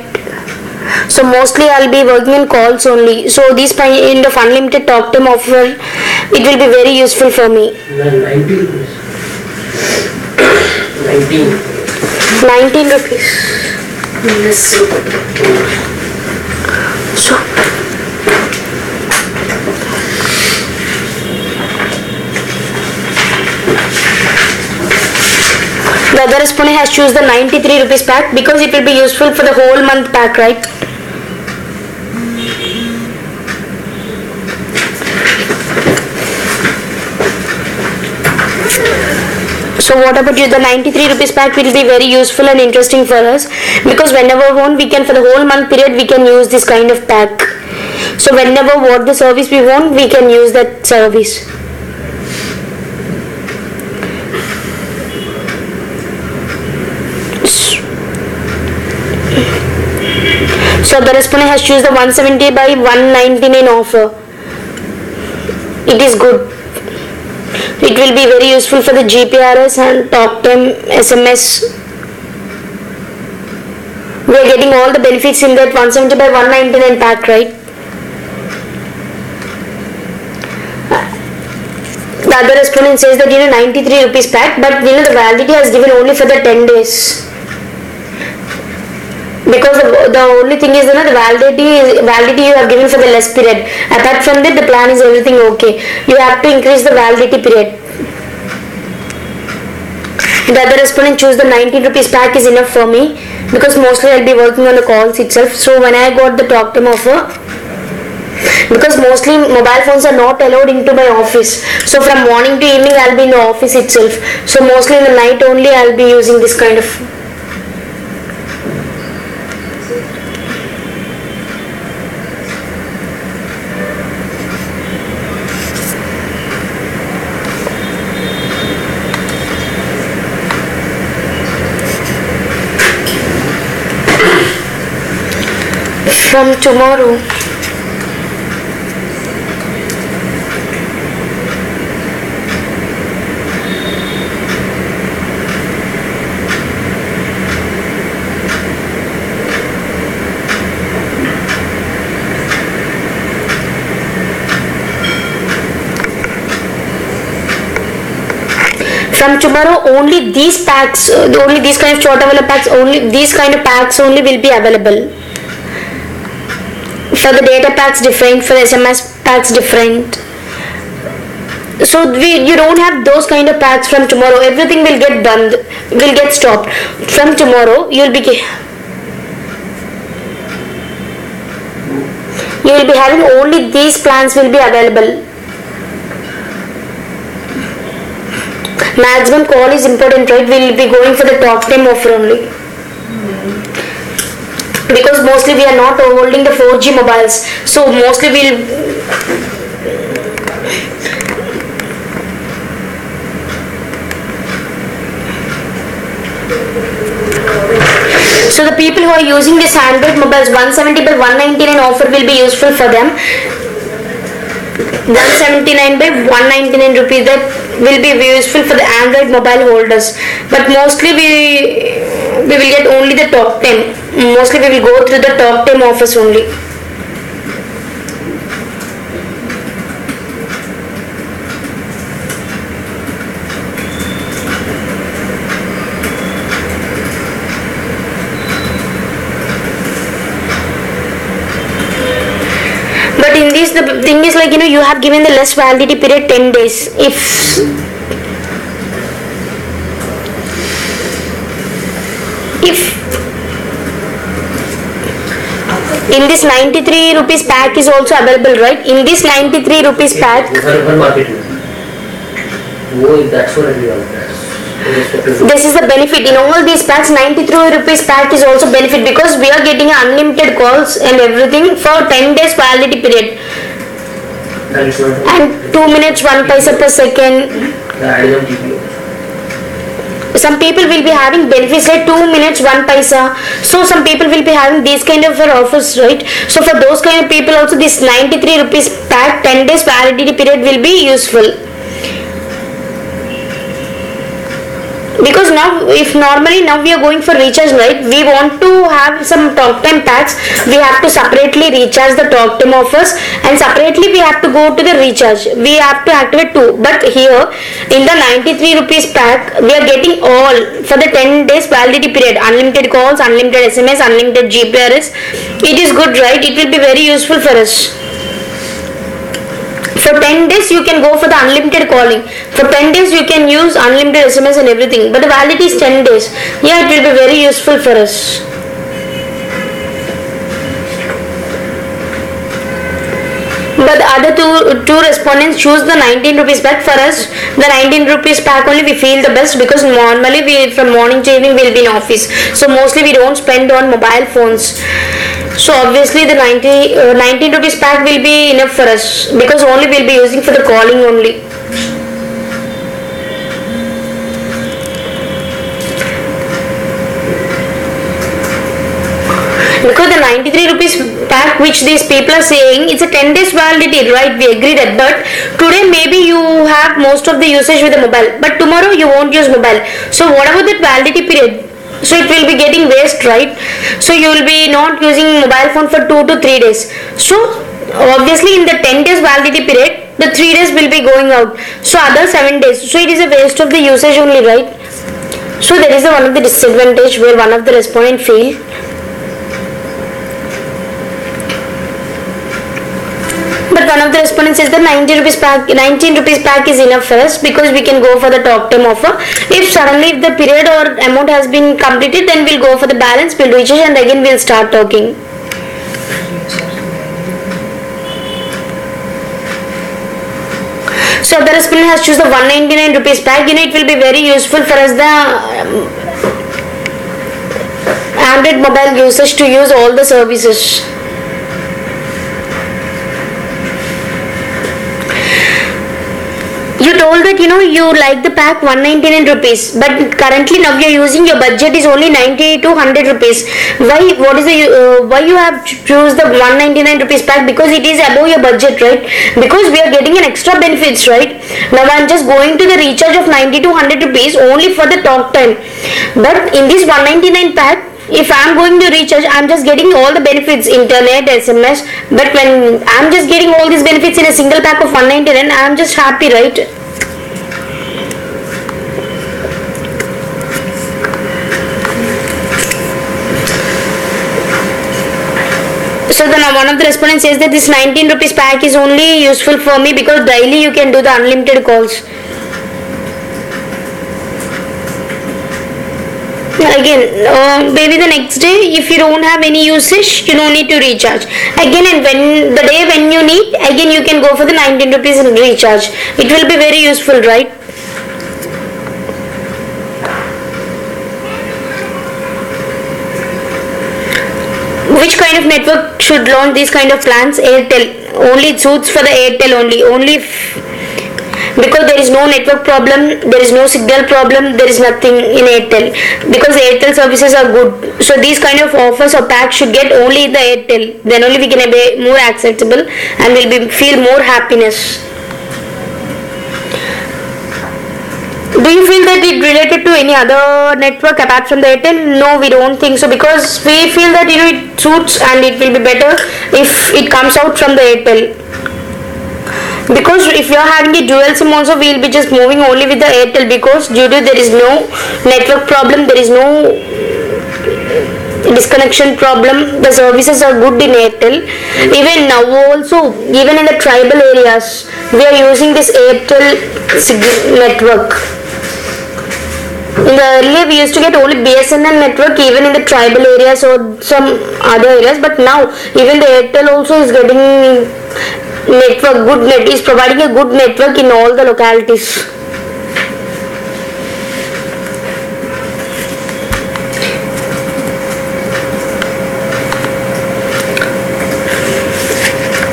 So mostly I'll be working on calls only. So this kind of unlimited talk time offer, it will be very useful for me. 90 rupees. 19 rupees. So the other respondent has choose the 93 rupees pack because it will be useful for the whole month pack, right? So what about you? The 93 rupees pack will be very useful and interesting for us because whenever we want, we can, for the whole month period, we can use this kind of pack. So whenever what the service we want, we can use that service. So the respondent has choose the 170 by 199 offer. It is good. It will be very useful for the GPRS and talk time, SMS. We are getting all the benefits in that 170 by 199 pack, right? The other respondent says that 93 rupees pack, but the validity has given only for the 10 days. Because the only thing is the validity you have given for the less period. Apart from that, the plan is everything okay. You have to increase the validity period. The other respondent choose the 19 rupees pack is enough for me. because mostly I'll be working on the calls itself. So when I got the talk time offer, because mostly mobile phones are not allowed into my office, so from morning to evening I'll be in the office itself, so mostly in the night only I'll be using this kind of. From tomorrow, only these packs, only these kind of Chotawalla packs, only these kind of packs only will be available. For the data packs different, for the SMS packs different. So you don't have those kind of packs from tomorrow. Everything will get banned, will get stopped. From tomorrow, you will be having only these plans will be available. Maximum call is important, right? We will be going for the talk time offer only. Because mostly we are not holding the 4G mobiles, so mostly we'll. So the people who are using this Android mobiles, 170 by 199 offer will be useful for them. 179 by 199 rupees, that will be useful for the Android mobile holders. But mostly we will get only the talk time. Mostly we will go through the talk time offers only. But in this, the thing is like, you have given the less validity period 10 days. If in this 93 rupees pack is also available, right? In this 93 rupees pack, that's what I want. this is the benefit. In all these packs, 93 rupees pack is also benefit, because we are getting unlimited calls and everything for 10 days validity period. And 2 minutes 1 paisa per second. Some people will be having benefits like 2 minutes 1 paisa. So some people will be having these kind of offers, right? So for those kind of people also, this 93 rupees pack 10 days validity period will be useful. Because now, if normally now we are going for recharge, right? We want to have some talk time packs. We have to separately recharge the talk time offers, and separately we have to go to the recharge. We have to activate two. But here, in the 93 rupees pack, we are getting all for the 10 days validity period. Unlimited calls, unlimited SMS, unlimited GPRS. It is good, right? It will be very useful for us. For 10 days you can go for the unlimited calling. For 10 days you can use unlimited SMS and everything. But the validity is 10 days. Yeah, it will be very useful for us. But the other two respondents choose the 19 rupees pack. For us, the 19 rupees pack only we feel the best, because normally we from morning to evening will be in office. So mostly we don't spend on mobile phones. So obviously the 19 rupees pack will be enough for us, because only we'll be using for the calling only. Because the 93 rupees pack which these people are saying, it's a 10 days validity, right? We agree that. But today maybe you have most of the usage with the mobile, but tomorrow you won't use mobile. So what about that validity period? So it will be getting waste, right? So you will be not using mobile phone for 2 to 3 days. So obviously in the 10 days validity period, the 3 days will be going out. So other 7 days. So it is a waste of the usage only, right? So there is one of the disadvantage where one of the respondent feel. But one of the respondents says that 19 rupees pack is enough for us because we can go for the talk time offer. If suddenly if the period or amount has been completed, then we'll go for the balance, we'll recharge and again we'll start talking. So if the respondent has choose the 199 rupees pack, it will be very useful for us the Android mobile users to use all the services. You told that you like the pack 199 rupees, but currently now you're using your budget is only 90 to 100 rupees. Why? What is the why you have choose the 199 rupees pack? Because it is above your budget, right? Because we are getting an extra benefits, right? Now I'm just going to the recharge of 90 to 100 rupees only for the talk time, but in this 199 pack, if I'm going to recharge, I'm just getting all the benefits, internet, SMS. But when I'm just getting all these benefits in a single pack of 199, I'm just happy, right? So then one of the respondents says that this 19 rupees pack is only useful for me because daily you can do the unlimited calls. Again, maybe the next day if you don't have any usage, you don't need to recharge. Again, and when the day when you need, again you can go for the 19 rupees and recharge. It will be very useful, right? Which kind of network should launch these kind of plans? Airtel. Only it suits for the Airtel only because there is no network problem, there is no signal problem, there is nothing in Airtel because Airtel services are good. So these kind of offers or packs should get only the Airtel. Then only we can be more acceptable and will feel more happiness. Do you feel that it related to any other network apart from the Airtel? No, we don't think so because we feel that it suits and it will be better if it comes out from the Airtel. Because if you are having a dual SIM also, we will be just moving only with the Airtel because due to there is no network problem, there is no disconnection problem, the services are good in Airtel. Even now also, even in the tribal areas, we are using this Airtel network. In the earlier we used to get only BSNL network even in the tribal areas or some other areas, but now even the Airtel also is getting network, is providing a good network in all the localities.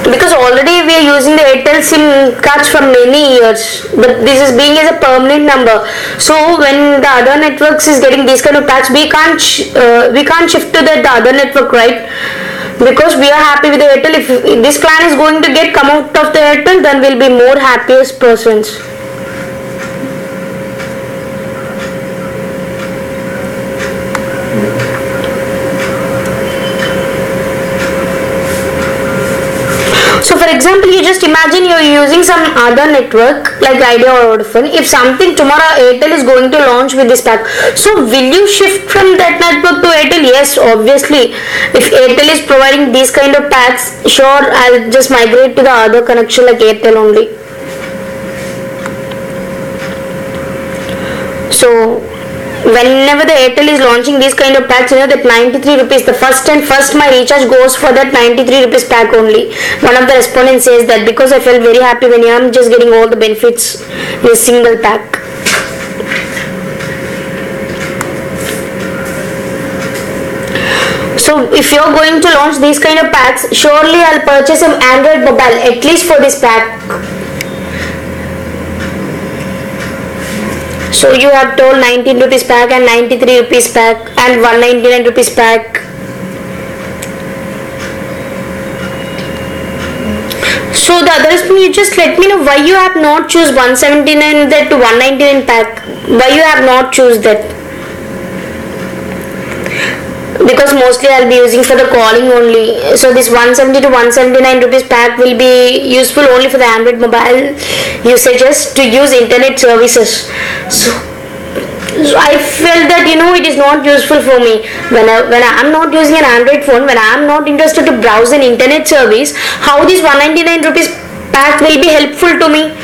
Because already we are using the Airtel SIM cards from many years, but this is being as a permanent number. So when the other networks is getting these kind of packs, we can't shift to the other network, right? Because we are happy with the Airtel. If this plan is going to come out of the Airtel, then we'll be more happiest persons. So for example, you just imagine you're using some other network like Idea or Vodafone. If something tomorrow Airtel is going to launch with this pack, so will you shift from that network to Airtel? Yes, obviously. If Airtel is providing these kind of packs, sure, I'll just migrate to the other connection like Airtel only. So whenever the Airtel is launching these kind of packs, that 93 rupees, the first my recharge goes for that 93 rupees pack only. One of the respondents says that because I felt very happy when I'm just getting all the benefits in a single pack. So if you're going to launch these kind of packs, surely I'll purchase an Android mobile at least for this pack. So you have told 19 rupees pack and 93 rupees pack and 199 rupees pack. So the others, you just let me know why you have not choose 179 that to 199 pack. Why you have not choose that? Because mostly I'll be using for the calling only. So this 170 to 179 rupees pack will be useful only for the Android mobile usages to use internet services. So I felt that it is not useful for me when I am not using an Android phone, when I am not interested to browse an internet service. How this 199 rupees pack will be helpful to me?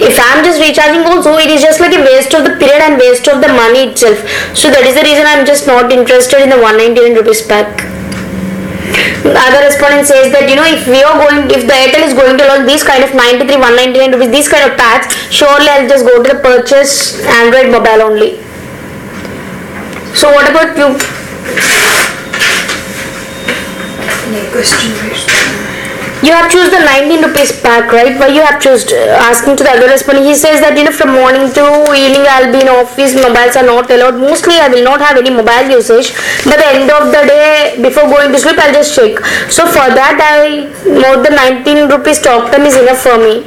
If I am just recharging also, it is just like a waste of the period and waste of the money itself. So that is the reason I am just not interested in the 199 rupees pack. The other respondent says that if the Airtel is going to launch these kind of 93 199 rupees, these kind of packs, surely I'll just go to the purchase Android mobile only. So what about you? Any question, please? You have choose the 19 rupees pack, right? Why you have choose? Asking to the other respondent, he says that from morning to evening I'll be in office, mobiles are not allowed. Mostly I will not have any mobile usage, but at the end of the day, before going to sleep, I'll just check. So for that, more than 19 rupees talk time is enough for me.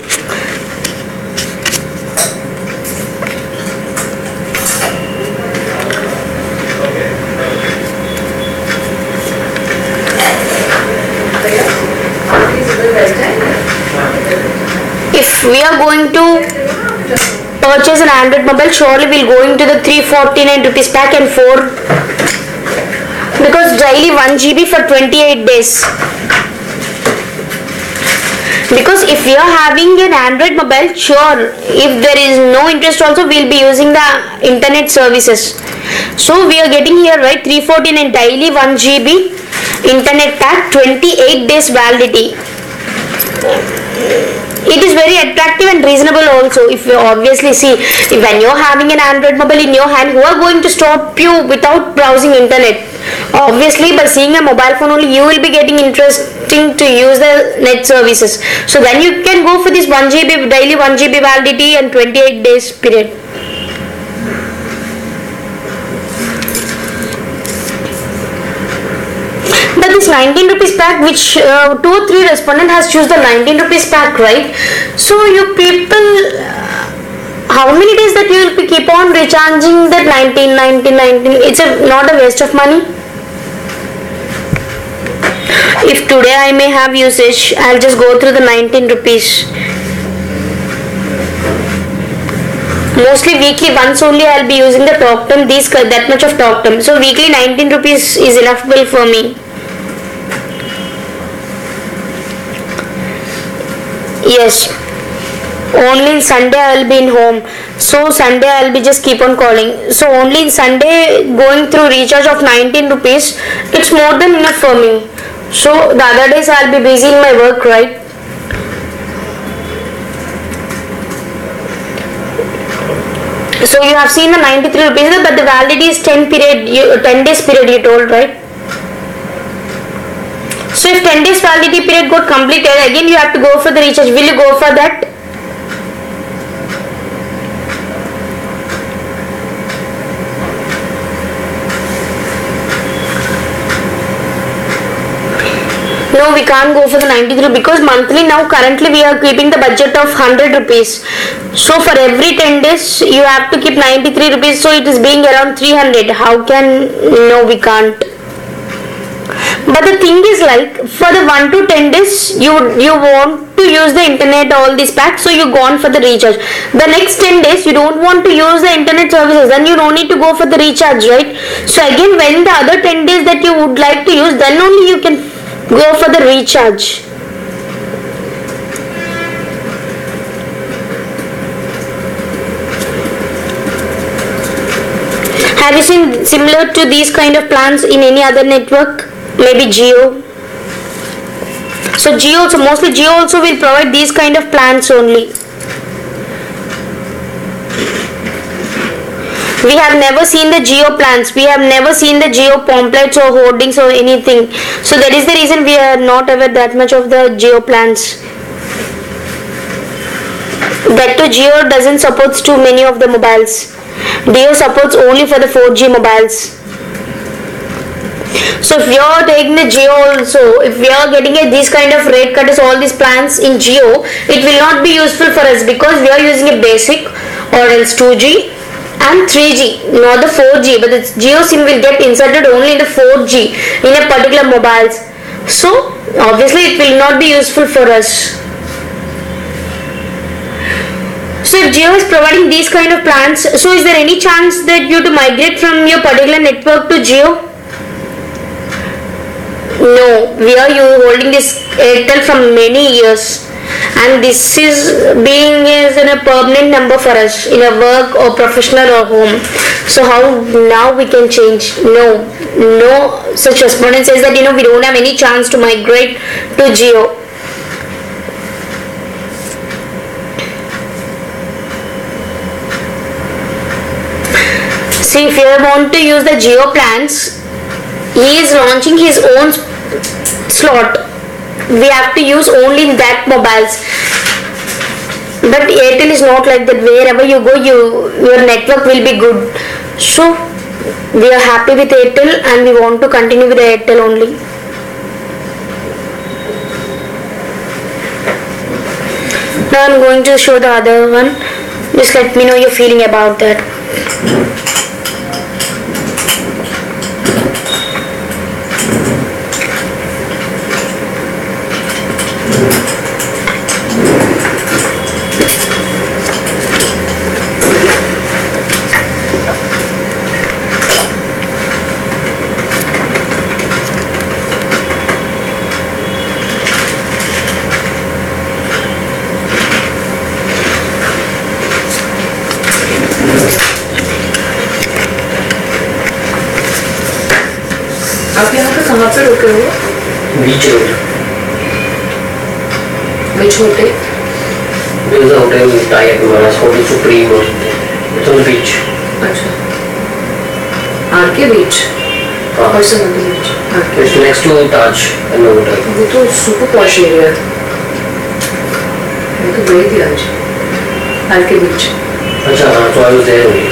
If we are going to purchase an Android mobile, surely we'll go into the 349 rupees pack and 4, because daily 1 GB for 28 days. Because if we are having an Android mobile, sure, if there is no interest also, we'll be using the internet services. So we are getting here, right, 349 daily 1 GB internet pack, 28 days validity. It is very attractive and reasonable also. If you obviously see, when you are having an Android mobile in your hand, who are going to stop you without browsing internet? Obviously, by seeing a mobile phone only, you will be getting interesting to use the net services. So then you can go for this 1 GB daily 1 GB validity and 28 days period. But this 19 rupees pack, which 2 or 3 respondent has choose the 19 rupees pack, right? So you people, how many days that you will keep on recharging that 19? It's not a waste of money. If today I may have usage, I'll just go through the 19 rupees. Mostly weekly once only I'll be using the talk time, that much of talk time. So weekly 19 rupees is enough bill for me. Yes, only in Sunday I will be in home. So Sunday I will be just keep on calling. So only in Sunday going through recharge of 19 rupees, it's more than enough for me. So the other days I will be busy in my work, right? So you have seen the 93 rupees, but the validity is 10 days period you told, right? So if 10 days validity period got completed, again you have to go for the recharge. Will you go for that? No, we can't go for the 93 because monthly now currently we are keeping the budget of 100 rupees. So for every 10 days you have to keep 93 rupees. So it is being around 300. How can, no, we can't. But the thing is, like, for the 1 to 10 days you want to use the internet, all these packs, so you gone for the recharge. The next 10 days you don't want to use the internet services, then you don't need to go for the recharge, right? So again, when the other 10 days that you would like to use, then only you can go for the recharge. Have you seen similar to these kind of plans in any other network? Maybe Jio. So mostly Jio also will provide these kind of plans only. We have never seen the Jio plans. We have never seen the Jio pamphlets or hoardings or anything. So that is the reason we are not aware that much of the Jio plans. That too, Jio doesn't support too many of the mobiles. Jio supports only for the 4G mobiles. So if you are taking the Jio also, if we are getting these kind of rate cutters, all these plans in Jio, it will not be useful for us because we are using a basic or else 2G and 3G, not the 4G, but the Jio SIM will get inserted only in the 4G in a particular mobiles. So obviously it will not be useful for us. So if Jio is providing these kind of plans, so is there any chance that you to migrate from your particular network to Jio? No, we are holding this Airtel from many years, and this is being as a permanent number for us in a work or professional or home. So how now we can change? No, no such respondent says that we don't have any chance to migrate to Jio. See, if you want to use the Jio plans, he is launching his own slot. We have to use only that mobiles. But Airtel is not like that. Wherever you go, your network will be good. So we are happy with Airtel and we want to continue with Airtel only. Now I'm going to show the other one. Just let me know your feeling about that. आप यहाँ पे कहाँ पे रुके हो? Beach road. Which hotel? There is a hotel in Thai at Manas, Hotel Supreme. It's on the beach. अच्छा. R K बीच. हाँ. और समुद्र बीच. R K. It's next to Taj and Novotel. वो तो super posh area है. मैं तो गई थी आज. आरके बीच. अच्छा हाँ, so I was there only.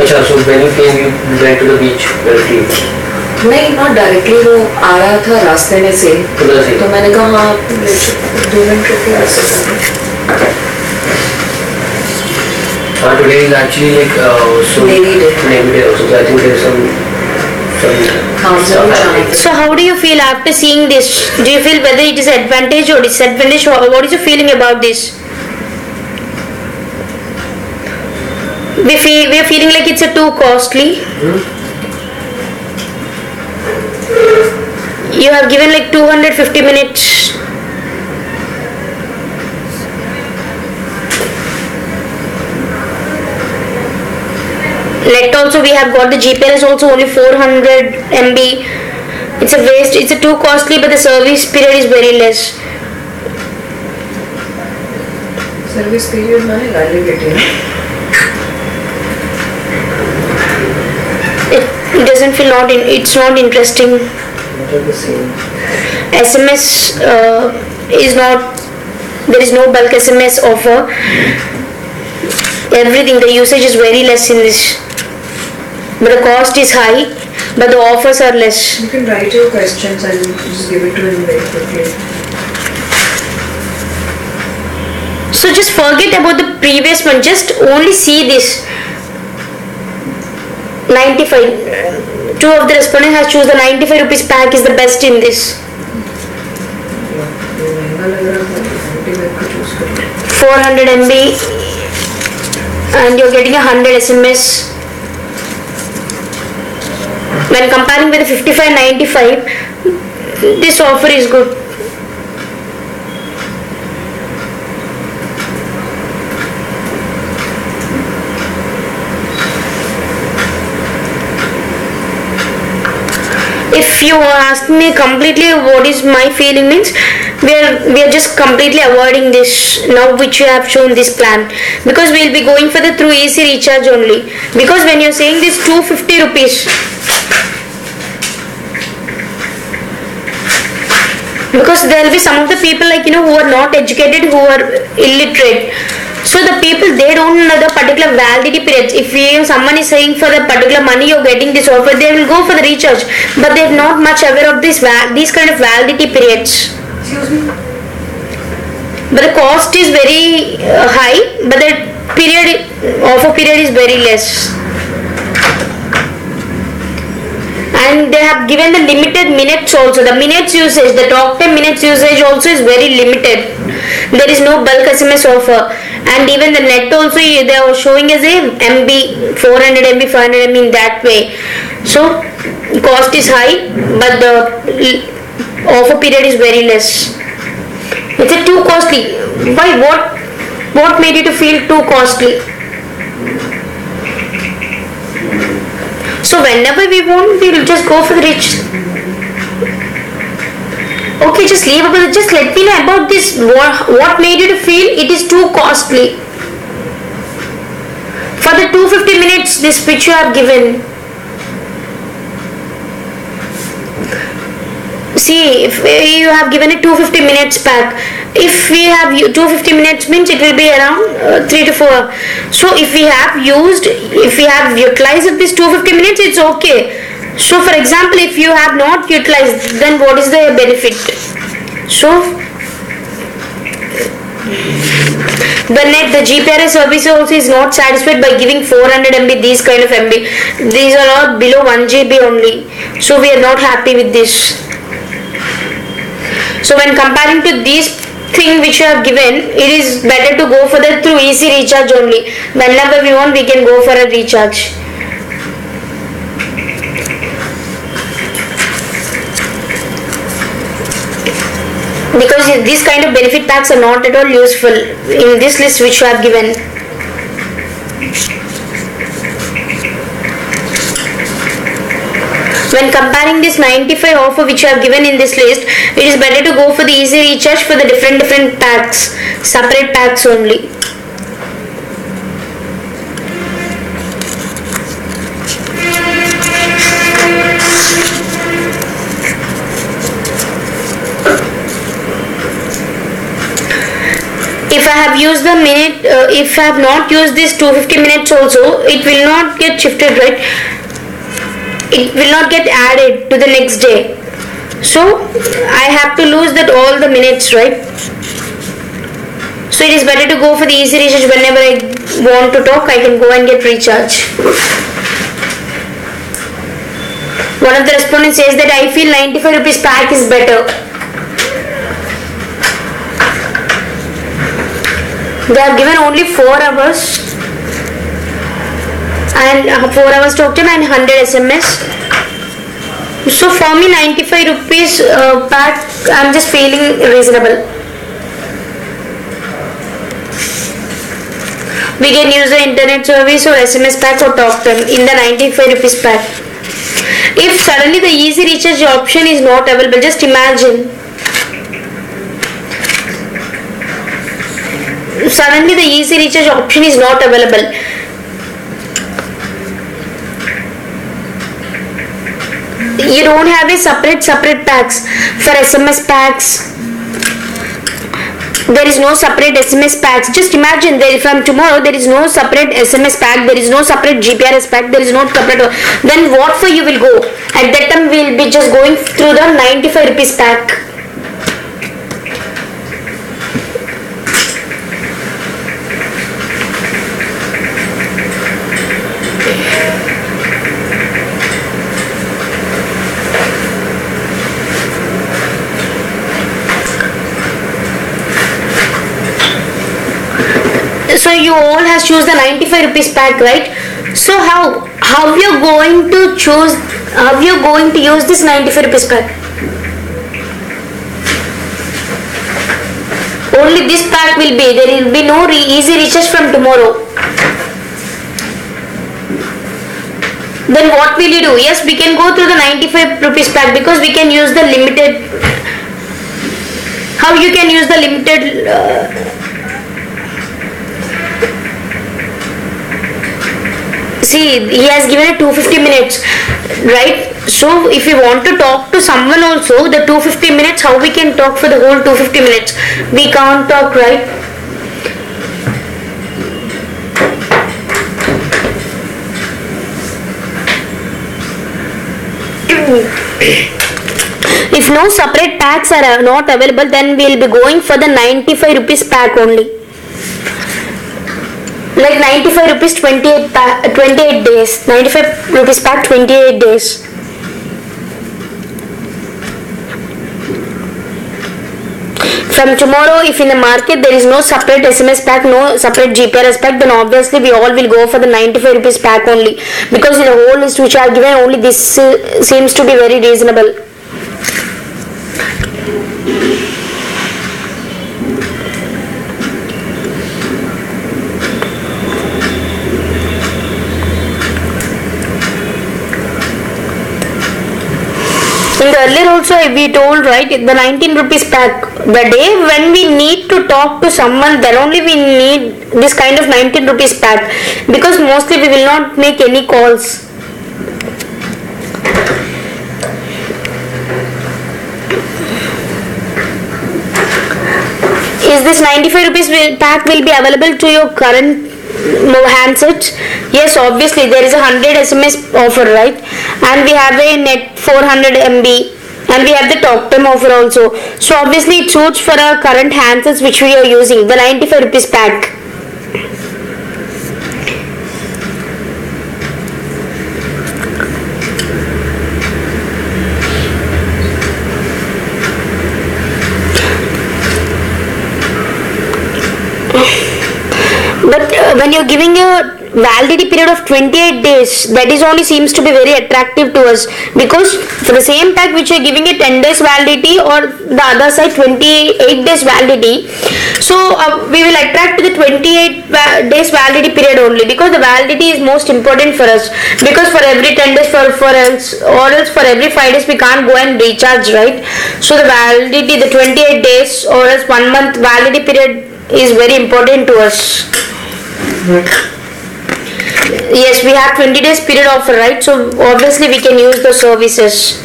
अच्छा, so when you came, you went to the beach directly. नहीं, not directly. वो आ रहा था रास्ते में से. उधर से. तो मैंने कहा हाँ 2 मिनट रुके आ सकते हैं. Today is actually like so Navy Day. Navy Day also. So I think there is some हाँ जरूर जाना है. So how do you feel after seeing this? Do you feel whether it is advantage or disadvantage? What is your feeling about this? We are feeling like it's a too costly. You have given like 250 minutes. Net also we have got the GPS also only 400 MB. It's a waste. It's a too costly, but the service period is very less. Service period माने गाली बेटे. It doesn't feel it's not interesting. What are the same? SMS is not, there is no bulk SMS offer. Everything, the usage is very less in this, but the cost is high, but the offers are less. You can write your questions and just give it to him very quickly. So just forget about the previous one, just only see this. 95. Two of the respondents has choose the 95 rupees pack is the best in this. महंगा लग रहा था. 95 का choose करो. 400 MB and you're getting 100 SMS. When comparing with the 55.95, this offer is good. If you ask me completely what is my feeling means, we are just completely avoiding this now which you have shown this plan, because we will be going for the through easy recharge only. Because when you're saying this 250 rupees, because there will be some of the people like who are not educated, who are illiterate. So the people, they don't know the particular validity periods. If someone is saying for the particular money you're getting this offer, they will go for the recharge, but they're not much aware of these kind of validity periods. Excuse me. But the cost is very high, but the offer period is very less. and they have given the limited minutes also. The minutes usage, the talk time minutes usage also is very limited. There is no bulk SMS offer, and even the net also they are showing as a MB 400 MB 500 MB in that way. So cost is high, but the offer period is very less. It's a too costly. Why? What made you to feel too costly? So whenever we want, we will just go for the rich. Okay, just leave about. Just let me know about this. What made you to feel it is too costly? For the 250 minutes, this which you have given. See, if you have given a 250 minutes pack, if we have 250 minutes means it will be around 3 to 4. So if we have utilized this 250 minutes, it's okay. So for example, if you have not utilized, then what is the benefit? So the GPRS service also is not satisfied by giving 400 MB, these kind of MB. These are all below 1 GB only. So we are not happy with this. So when comparing to these thing which you have given, it is better to go for the through easy recharge only. Whenever we want, we can go for a recharge. Because these kind of benefit packs are not at all useful in this list which you have given. When comparing this 95 offer which you have given in this list, it is better to go for the easy recharge for the different packs, separate packs only. If I have used the minute, if I have not used this 250 minutes also, it will not get shifted, right? It will not get added to the next day. So I have to lose that all the minutes, right? So it is better to go for the easy recharge. Whenever I want to talk, I can go and get recharge. One of the respondents says that I feel 95 rupees pack is better. They have given only 4 hours and 4 hours talk time and 100 SMS. So for me 95 rupees pack, I am just feeling reasonable. We can use the internet service or SMS pack or talk time in the 95 rupees pack. If suddenly the easy recharge option is not available, just imagine. Suddenly the easy recharge option is not available. You don't have a separate packs. For SMS packs, there is no separate SMS packs. Just imagine that from tomorrow there is no separate SMS pack, there is no separate GPRS pack, there is no separate. Then what for you will go? At that time we will be just going through the 95 rupees pack. So you all has choose the 95 rupees pack, right? So how you going to choose? How you going to use this 95 rupees pack? Only this pack will be. There will be no easy recharge from tomorrow. Then what will you do? Yes, we can go through the 95 rupees pack because we can use the limited. How you can use the limited? See, he has given a 250 minutes, right? So if we want to talk to someone also, the 250 minutes, how we can talk for the whole 250 minutes? We can't talk, right? If no separate packs are not available, then we will be going for the 95 rupees pack only. Like 95 rupees 28 days. 95 rupees pack 28 days. From tomorrow, if in the market there is no separate SMS pack, no separate GPRS pack, then obviously we all will go for the 95 rupees pack only, because in the whole list which I have given, only this seems to be very reasonable. In the earlier also we told, right, the 19 rupees pack, the day when we need to talk to someone, then only we need this kind of 19 rupees pack, because mostly we will not make any calls. Is this 95 rupees pack will be available to your current handsets? Yes, obviously there is a 100 SMS offer, right, and we have a net 400 MB, and we have the talk time offer also. So obviously it suits for our current handsets which we are using, the 95 rupees pack. But when you're giving a validity period of 28 days, that is only seems to be very attractive to us, because for the same pack which you're giving a 10 days validity, or the other side 28 days validity, so we will attract to the 28 days validity period only, because the validity is most important for us, because for every 10 days for else, or else for every 5 days we can't go and recharge, right? So the validity, the 28 days or else 1 month validity period is very important to us. Yes, we have 20 days period offer, right? So obviously we can use the services.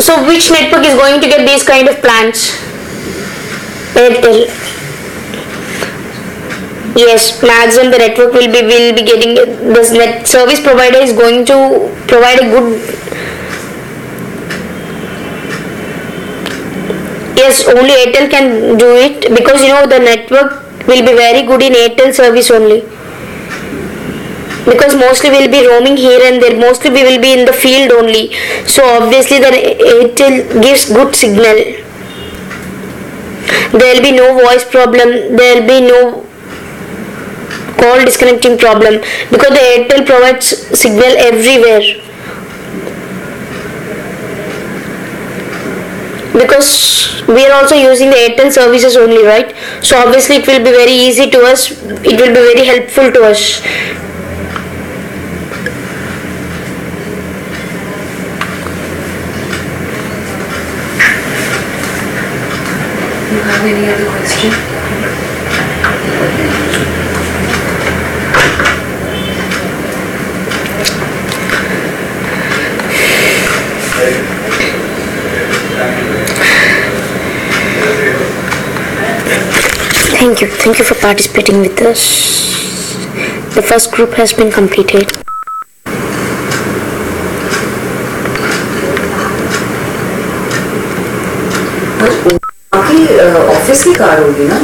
So which network is going to get these kind of plans? Airtel. Yes, maximum the network will be getting, this net service provider is going to provide a good. Yes, only Airtel can do it, because the network will be very good in Airtel service only. Because mostly we will be roaming here and there, mostly we will be in the field only. So obviously the Airtel gives good signal. There will be no voice problem, there will be no call disconnecting problem, because the Airtel provides signal everywhere. Because we are also using the Airtel services only, right? So obviously it will be very easy to us, it will be very helpful to us. You have any other question? Thank you for participating with us. The first group has been completed. आपकी office की car होगी ना?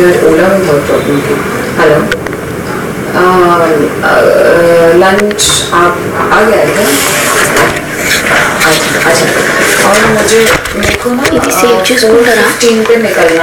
यार ओला में बहुत problem थी. Hello, lunch आप आ गया क्या? अच्छा, और मेरे को ना 15 पे निकलना